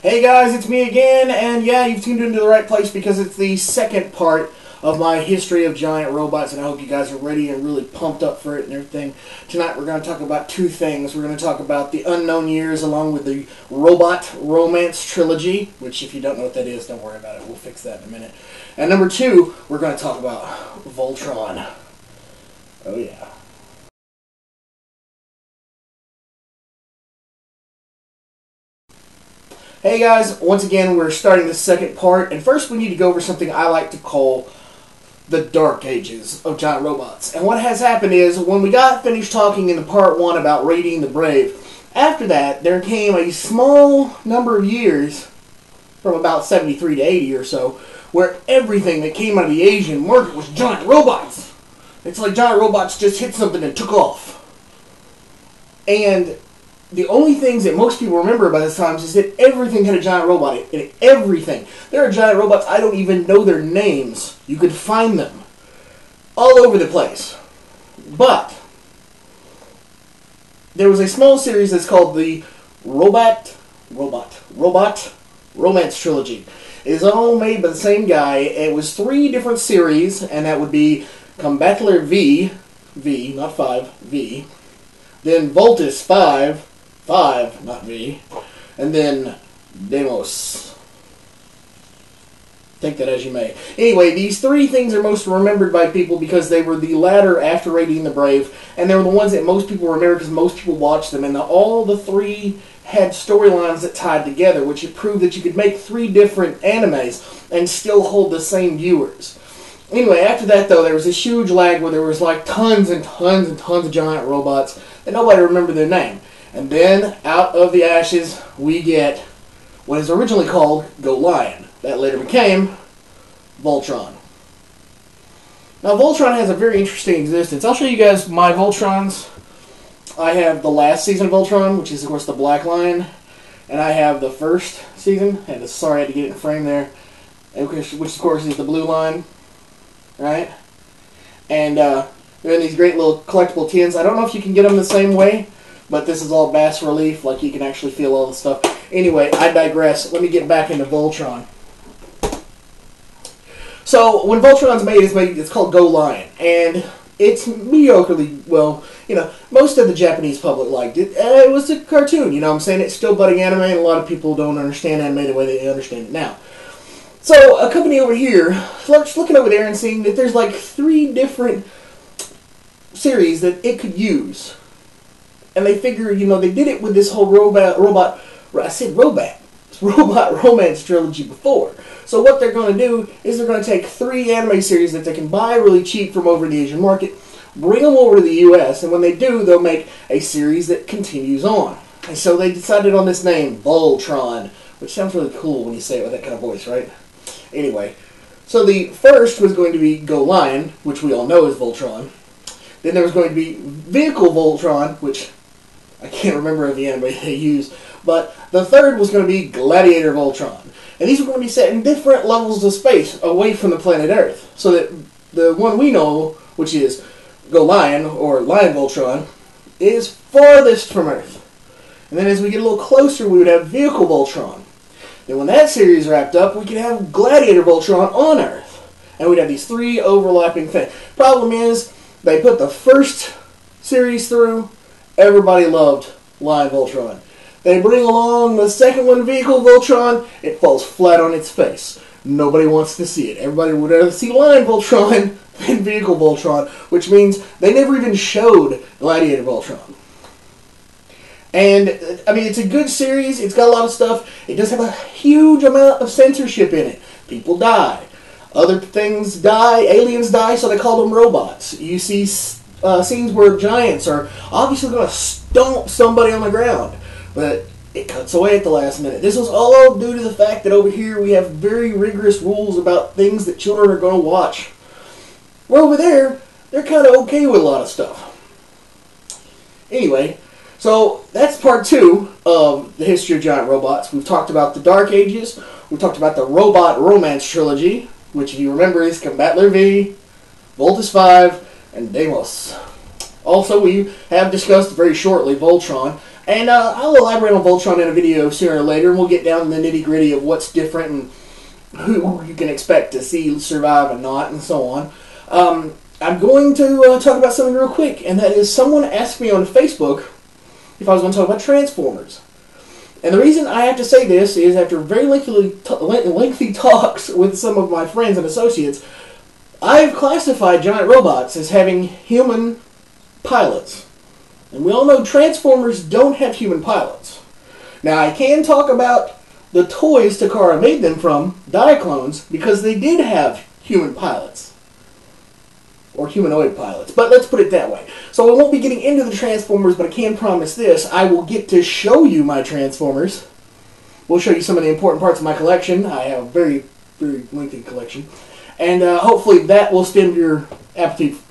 Hey guys, it's me again, and yeah, you've tuned into the right place because it's the second part of my history of giant robots, and I hope you guys are ready and really pumped up for it and everything. Tonight we're going to talk about two things. We're going to talk about the unknown years along with the robot romance trilogy, which if you don't know what that is, don't worry about it. We'll fix that in a minute. And number two, we're going to talk about Voltron. Oh yeah. Hey guys, once again we're starting the second part, and first we need to go over something I like to call the dark ages of giant robots. And what has happened is, when we got finished talking in the part one about Radiating the Brave, after that there came a small number of years, from about 73 to 80 or so, where everything that came out of the Asian market was giant robots. It's like giant robots just hit something and took off. And the only things that most people remember by this time is that everything had a giant robot in it. Everything. There are giant robots, I don't even know their names. You could find them all over the place. But there was a small series that's called the Robot Romance Trilogy. It is all made by the same guy. It was 3 different series, and that would be Combattler V, not 5, V. Then Voltus 5, not V, and then Demos. Take that as you may. Anyway, these 3 things are most remembered by people because they were the latter after Radiating the Brave, and they were the ones that most people remember because most people watched them, and all the 3 had storylines that tied together, which it proved that you could make 3 different animes and still hold the same viewers. Anyway, after that, though, there was this huge lag where there was like tons and tons and tons of giant robots that nobody remembered their name. And then, out of the ashes, we get what is originally called Go Lion. That later became Voltron. Now, Voltron has a very interesting existence. I'll show you guys my Voltrons. I have the last season of Voltron, which is, of course, the Black Lion. And I have the first season. Sorry, I had to get it in frame there. Which, of course, is the Blue Lion. Right? And they're in these great little collectible tins. I don't know if you can get them the same way, but this is all bas relief, like you can actually feel all the stuff. Anyway, I digress. Let me get back into Voltron. So, when Voltron's made, it's called Go Lion, and it's mediocrely, well, most of the Japanese public liked it. It was a cartoon, I'm saying? It's still budding anime, and a lot of people don't understand anime the way they understand it now. So, a company over here, looking over there and seeing that there's like 3 different series that it could use. And they figure, they did it with this whole robot romance trilogy before. So what they're going to do is they're going to take 3 anime series that they can buy really cheap from over in the Asian market, bring them over to the US, and when they do, they'll make a series that continues on. And so they decided on this name, Voltron, which sounds really cool when you say it with that kind of voice, right? Anyway, so the first was going to be Go Lion, which we all know is Voltron. Then there was going to be Vehicle Voltron, which I can't remember of the anime they used. But the third was going to be Gladiator Voltron. And these were going to be set in different levels of space away from the planet Earth. So that the one we know, which is Go Lion, or Lion Voltron, is farthest from Earth. And then as we get a little closer, we would have Vehicle Voltron. Then when that series wrapped up, we could have Gladiator Voltron on Earth. And we'd have these 3 overlapping things. Problem is, they put the first series through, everybody loved Lion Voltron. They bring along the second one, Vehicle Voltron, it falls flat on its face. Nobody wants to see it. Everybody would rather see Lion Voltron than Vehicle Voltron, which means they never even showed Gladiator Voltron. And, it's a good series, it's got a lot of stuff, it does have a huge amount of censorship in it. People die. Other things die, aliens die, so they call them robots. You see scenes where giants are obviously going to stomp somebody on the ground, but it cuts away at the last minute. This was all due to the fact that over here we have very rigorous rules about things that children are going to watch. Where over there, they're kind of okay with a lot of stuff. Anyway, so that's part 2 of the history of giant robots. We've talked about the Dark Ages. We've talked about the Robot Romance Trilogy, which if you remember is Combattler V, Voltus 5, and Demos. Also, we have discussed very shortly Voltron, And I'll elaborate on Voltron in a video sooner or later, and we'll get down to the nitty-gritty of what's different and who you can expect to see survive and not, and so on. I'm going to talk about something real quick, and that is someone asked me on Facebook if I was going to talk about Transformers. And the reason I have to say this is after very lengthy talks with some of my friends and associates, I've classified giant robots as having human pilots. And we all know Transformers don't have human pilots. Now, I can talk about the toys Takara made them from, Diaclones, because they did have human pilots. Or humanoid pilots. But let's put it that way. So I won't be getting into the Transformers, but I can promise this. I will get to show you my Transformers. We'll show you some of the important parts of my collection. I have a very, very lengthy collection. And hopefully that will stem your appetite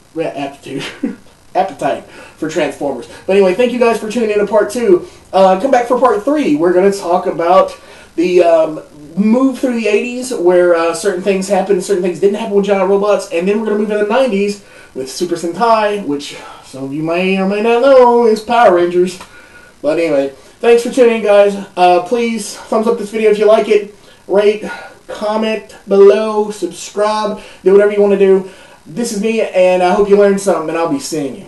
for Transformers. But anyway, thank you guys for tuning in to part 2. Come back for part 3. We're going to talk about the move through the 80s where certain things happened, certain things didn't happen with giant robots, and then we're going to move into the 90s with Super Sentai, which some of you may or may not know is Power Rangers. But anyway, thanks for tuning in, guys. Please thumbs up this video if you like it. Rate, comment below, subscribe, do whatever you want to do. This is me, and I hope you learned something, and I'll be seeing you.